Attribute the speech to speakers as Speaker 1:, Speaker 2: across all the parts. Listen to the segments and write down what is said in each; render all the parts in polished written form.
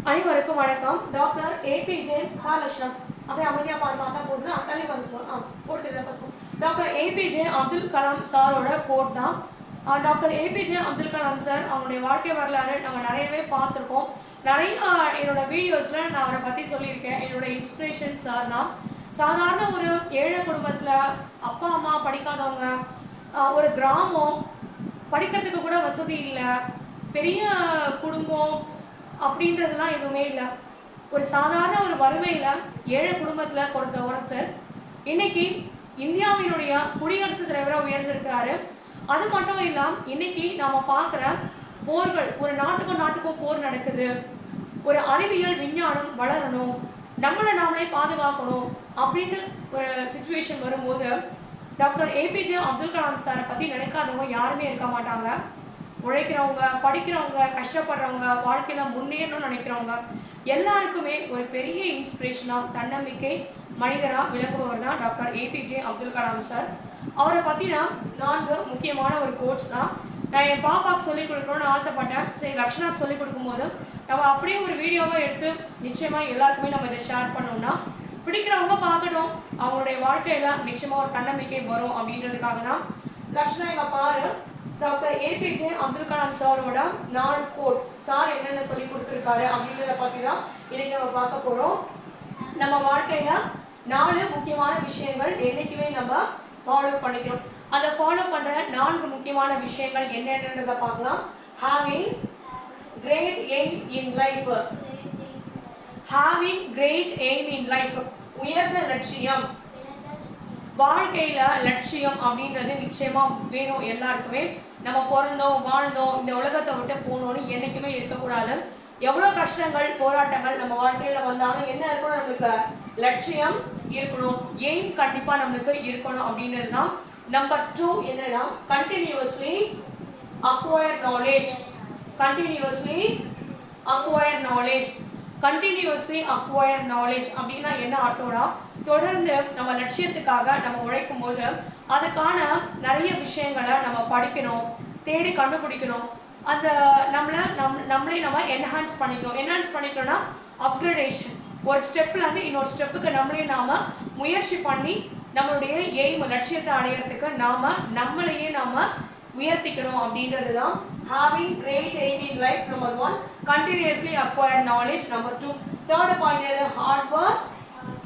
Speaker 1: அனைவருக்கும் வணக்கம். Doctor APJ Mahalakshmi அப்படியே அமைதியாக பார்த்தா போதுன்னா அத்தாலே வந்துடும். போட்டு பார்ப்போம். டாக்டர் ஏபிஜே அப்துல் கலாம் சாரோட கோட் தான். டாக்டர் ஏபிஜே அப்துல் கலாம் சார் அவங்களுடைய வாழ்க்கை வரலாறு நம்ம நிறையவே பார்த்துருக்கோம். நிறைய என்னோட வீடியோஸில் நான் அவரை பற்றி சொல்லியிருக்கேன். என்னோட இன்ஸ்பிரேஷன் சார் தான். சாதாரண ஒரு ஏழை குடும்பத்தில் அப்பா அம்மா படிக்காதவங்க, ஒரு கிராமம், படிக்கிறதுக்கு கூட வசதி இல்லை, பெரிய குடும்பம் அப்படின்றதுலாம் எதுவுமே இல்லை. ஒரு சாதாரண ஒரு வறுமையில் ஏழை குடும்பத்தில் பிறந்த ஒருத்தர் இன்னைக்கு இந்தியாவினுடைய குடியரசுத் தலைவராக உயர்ந்திருக்கிறாரு. அது மட்டும் இல்லாமல் இன்னைக்கு நாம் பார்க்குற போர்கள், ஒரு நாட்டுக்கும் போர் நடக்குது, ஒரு அறிவியல் விஞ்ஞானம் வளரணும், நம்மளை நாமளே பாதுகாக்கணும் அப்படின்னு ஒரு சுச்சுவேஷன் வரும்போது டாக்டர் ஏபிஜே அப்துல் கலாம் சாரை பற்றி நினைக்காதவங்க யாருமே இருக்க மாட்டாங்க. உழைக்கிறவங்க, படிக்கிறவங்க, கஷ்டப்படுறவங்க, வாழ்க்கையில் முன்னேறணும்னு நினைக்கிறவங்க எல்லாருக்குமே ஒரு பெரிய இன்ஸ்பிரேஷனாக, தன்னம்பிக்கை மனிதராக விளங்குபவர் தான் டாக்டர் ஏபிஜே அப்துல் கலாம் சார். அவரை பற்றினா 4 முக்கியமான ஒரு கோட்ஸ் தான் நான் என் பாப்பாவுக்கு சொல்லிக் கொடுக்கணும்னு ஆசைப்பட்டேன். சரி, லக்ஷ்மணாக்கு சொல்லிக் கொடுக்கும்போது நம்ம அப்படியே ஒரு வீடியோவாக எடுத்து நிச்சயமாக எல்லாருக்குமே நம்ம இதை ஷேர் பண்ணோம்னா பிடிக்கிறவங்க பார்க்கணும், அவங்களுடைய வாழ்க்கையில் நிச்சயமாக ஒரு தன்னம்பிக்கை வரும் அப்படின்றதுக்காக தான். லக்ஷ்மணா எங்கள் பாரு, டாக்டர் ஏபிஜே அப்துல் கலாம் சாரோட 4 கோட், சார் என்னென்ன சொல்லி கொடுத்துருக்காரு அப்படின்றத பற்றி தான் இன்னைக்கு நம்ம பார்க்க போகிறோம். நம்ம வாழ்க்கையில் 4 முக்கியமான விஷயங்கள் என்றைக்குமே நம்ம ஃபாலோ பண்ணிக்கணும். அதை ஃபாலோ பண்ணுற 4 முக்கியமான விஷயங்கள் என்னென்னன்றதை பார்க்கலாம். Having great aim in life. Having great aim in life, உயர்ந்த லட்சியம். வாழ்க்கையில லட்சியம் அப்படின்றது நிச்சயமா வேணும் எல்லாருக்குமே. நம்ம பிறந்தோம், வாழ்ந்தோம், இந்த உலகத்தை விட்டு போகணும்னு என்னைக்குமே இருக்கக்கூடாது. எவ்வளோ கஷ்டங்கள், போராட்டங்கள் நம்ம வாழ்க்கையில வந்தாலும் என்ன இருக்கணும், நம்மளுக்கு லட்சியம் இருக்கணும், எய்ம் கண்டிப்பா நம்மளுக்கு இருக்கணும் அப்படின்றது தான். நம்பர் 2 என்னன்னா continuously acquire knowledge. Continuously acquire knowledge. Continuously acquire knowledge அப்படின்னா என்ன அர்த்தம்னா, தொடர்ந்து நம்ம லட்சியத்துக்காக நம்ம உழைக்கும் போது அதுக்கான நிறைய விஷயங்களை நம்ம படிக்கணும், தேடி கண்டுபிடிக்கணும். அந்த நம்மளே நம்ம என்ஹான்ஸ் பண்ணிக்கணும். என்ஹான்ஸ் பண்ணிக்கணும்னா அப்கிரேடேஷன், ஒரு ஸ்டெப்லேருந்து இன்னொரு ஸ்டெப்புக்கு நம்மளே நாம் முயற்சி பண்ணி நம்மளுடைய எய்ம், லட்சியத்தை அடையிறதுக்கு நம்மளையே நாம் உயர்த்திக்கணும் அப்படின்றது தான். Having great aim in life, number 1. Continuously acquire knowledge, number 2. Third point is hard work.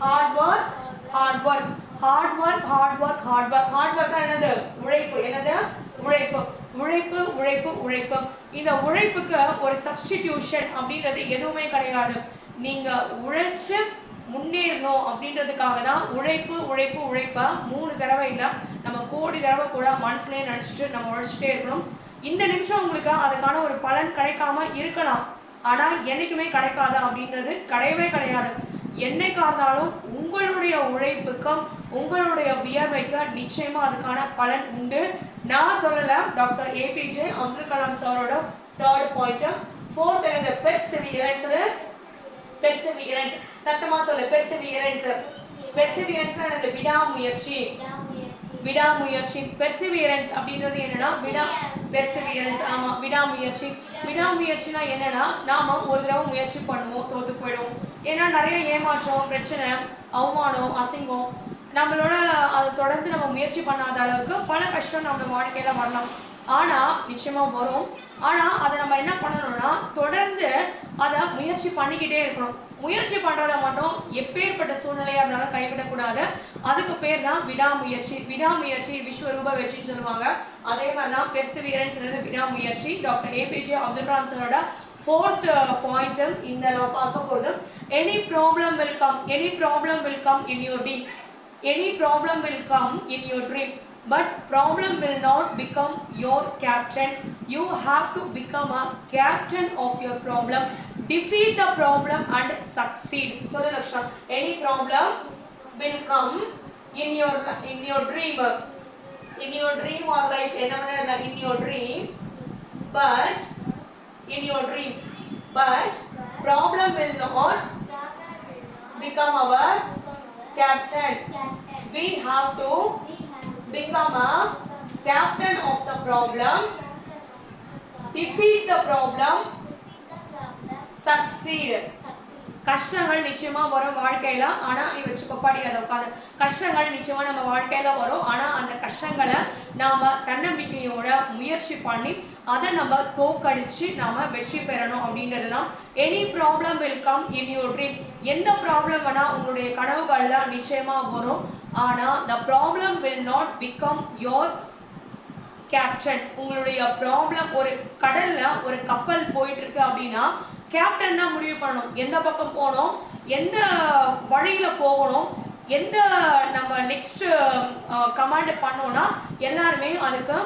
Speaker 1: Hard work, hard work, hard work, hard work, hard work. Hard work என்னது? உழைப்பு. என்னது? உழைப்பு. உழைப்பு, உழைப்பு, உழைப்பு. இந்த உழைப்புக்கு ஒரு சப்ஸ்டிடியூஷன் அப்படின்றது எதுவுமே கிடையாது. நீங்க உழைச்சு முன்னேறணும் அப்படின்றதுக்காக தான் உழைப்பு உழைப்பு உழைப்பா 3 தடவை இல்லை, நம்ம கோடி தடவை கூட மனசுலேயே நினச்சிட்டு நம்ம உழைச்சிட்டே இருக்கணும். இந்த நிமிஷம் உங்களுக்கு அதுக்கான ஒரு பலன் கிடைக்காம இருக்கலாம், ஆனால் என்றைக்குமே கிடைக்காது அப்படின்றது கிடையவே கிடையாது. என்னைக்கா இருந்தாலும் உங்களுடைய உழைப்புக்கும் உங்களுடைய வியர்வைக்கு நிச்சயமாக அதுக்கான பலன் உண்டு. நான் சொல்லலை, டாக்டர் ஏபிஜே அப்துல் கலாம் சாரோட 3rd பாயிண்ட். 4th என்னது? பெர்சிவியரன்ஸ். பெர்சிவியரன்ஸ், சத்தமா சொல்ல. பெர்சிவியரன்ஸ். பெர்சிவியரன்ஸ் என்னது? விடாமுயற்சி. விடாமுயற்சி. பெர்சிவியரன்ஸ் அப்படின்றது என்னன்னா பெர்சிவியரன்ஸ், ஆமாம், விடாமுயற்சி. விடாமுயற்சினா என்னன்னா, நாம ஒரு தடவை முயற்சி பண்ணுவோம், தோத்து போயிடுவோம். ஏன்னா நிறைய ஏமாற்றம், பிரச்சனை, அவமானம், அசிங்கம், நம்மளோட அதை தொடர்ந்து நம்ம முயற்சி பண்ணாத அளவுக்கு பல கஷ்டம் நம்ம வாழ்க்கையில வரலாம். ஆனால் நிச்சயமாக வரும். ஆனால் அதை நம்ம என்ன பண்ணணும்னா, தொடர்ந்து அதை முயற்சி பண்ணிக்கிட்டே இருக்கணும். முயற்சி பண்ணுறத மட்டும் எப்பேற்பட்ட சூழ்நிலையாக இருந்தாலும் கைவிடக்கூடாது. அதுக்கு பேர் தான் விடாமுயற்சி. விடாமுயற்சி விஸ்வரூப வெற்றின்னு சொல்லுவாங்க. அதே மாதிரி தான் பெர்சிவியரன்ஸ் விடாமுயற்சி. டாக்டர் ஏபிஜே அப்துல் கலாம் சாரோட 4th பாயிண்ட் இந்த நம்ம பார்க்க போகிறது. Any problem will come. Any problem will come in your dream. Any problem will come in your dream, but problem will not become your captain. You have to become a captain of your problem. Defeat the problem and succeed. So Lakshman, any problem will come in your dream. In your dream or life, in your dream, but in your dream, but problem will not become our captain. We have to become a captain of the problem, defeat the problem, succeed. கஷ்டங்கள் நிச்சயமா வரும் வாழ்க்கையில. ஆனா நீ வச்சுக்கோ பாடி அதை உட்காந்து. கஷ்டங்கள் நிச்சயமா நம்ம வாழ்க்கையில வரும். ஆனா அந்த கஷ்டங்களை நாம தன்னம்பிக்கையோட முயற்சி பண்ணி அதை நம்ம தோக்கடிச்சு நாம வெற்றி பெறணும் அப்படின்றதுதான். Any problem will come in your dream. எந்த ப்ராப்ளம் வேணா உங்களுடைய கனவுகள்ல நிச்சயமா வரும். ஆனா the problem will not become your captain. உங்களுடைய ப்ராப்ளம் ஒரு கடல்ல ஒரு கப்பல் போயிட்டு இருக்கு அப்படின்னா கேப்டன் தான் முடிவு பண்ணணும் எந்த பக்கம் போகணும், எந்த வழியில போகணும், எந்த நம்ம நெக்ஸ்ட் கமாண்ட் பண்ணோம்னா எல்லாருமே அதுக்கு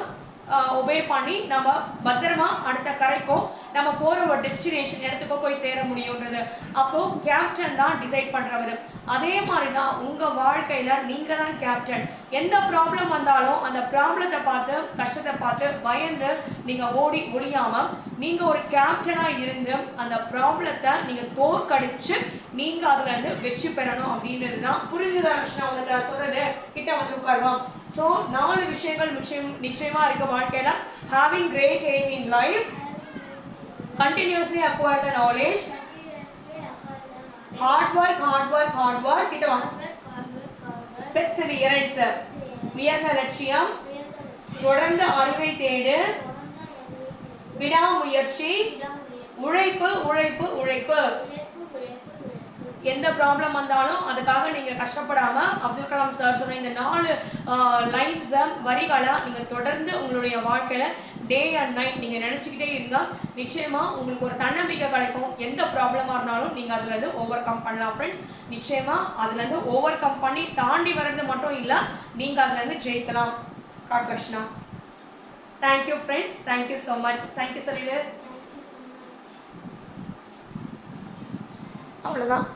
Speaker 1: ஒபே பண்ணி நம்ம பத்திரமா அடுத்த கரைக்கும் நம்ம போகிற ஒரு டெஸ்டினேஷன் இடத்துக்கு போய் சேர முடியுன்றது. அப்போது கேப்டன் தான் டிசைட் பண்ணுறவர். அதே மாதிரி தான் உங்கள் வாழ்க்கையில் நீங்கள் தான் கேப்டன். எந்த ப்ராப்ளம் வந்தாலும் அந்த ப்ராப்ளத்தை பார்த்து கஷ்டத்தை பார்த்து பயந்து நீங்கள் ஓடி ஒழியாமல் நீங்கள் ஒரு கேப்டனாக இருந்து அந்த ப்ராப்ளத்தை நீங்கள் தோற்கடிச்சு நீங்கள் அதுலேருந்து வெற்றி பெறணும் அப்படின்றது தான். புரிஞ்சுதா கிருஷ்ணா உங்களுக்கு நான் சொல்கிறது? கிட்ட வந்து உட்காருவோம். ஸோ 4 விஷயங்கள் நிச்சயமாக இருக்க வாழ்க்கையில். Having great aim in life, continuously acquire the knowledge, hard work கிட்ட வாங்க, perseverance உயர்ந்த லட்சியம், தொடர்ந்து அறிவை தேடு, விடாமுயற்சி, உழைப்பு. எந்த ப்ராப்ளம் வந்தாலும் அதுக்காக நீங்கள் கஷ்டப்படாமல் அப்துல் கலாம் சார் சொன்ன இந்த 4 லைன்ஸை வரிகளை நீங்கள் தொடர்ந்து உங்களுடைய வாழ்க்கையில் டே அண்ட் நைட் நீங்கள் நினச்சிக்கிட்டே இருந்தால் நிச்சயமாக உங்களுக்கு ஒரு தன்னம்பிக்கை கிடைக்கும். எந்த ப்ராப்ளமாக இருந்தாலும் நீங்கள் அதுலேருந்து ஓவர் கம் பண்ணலாம் ஃப்ரெண்ட்ஸ். நிச்சயமாக அதுலேருந்து ஓவர் கம் பண்ணி தாண்டி வர்றது மட்டும் இல்லை, நீங்கள் அதுலேருந்து ஜெயிக்கலாம். காட் லக்ஷ்ணா. Thank you friends, thank you so much. Thank you சொல்லிடு. அவ்வளோதான்.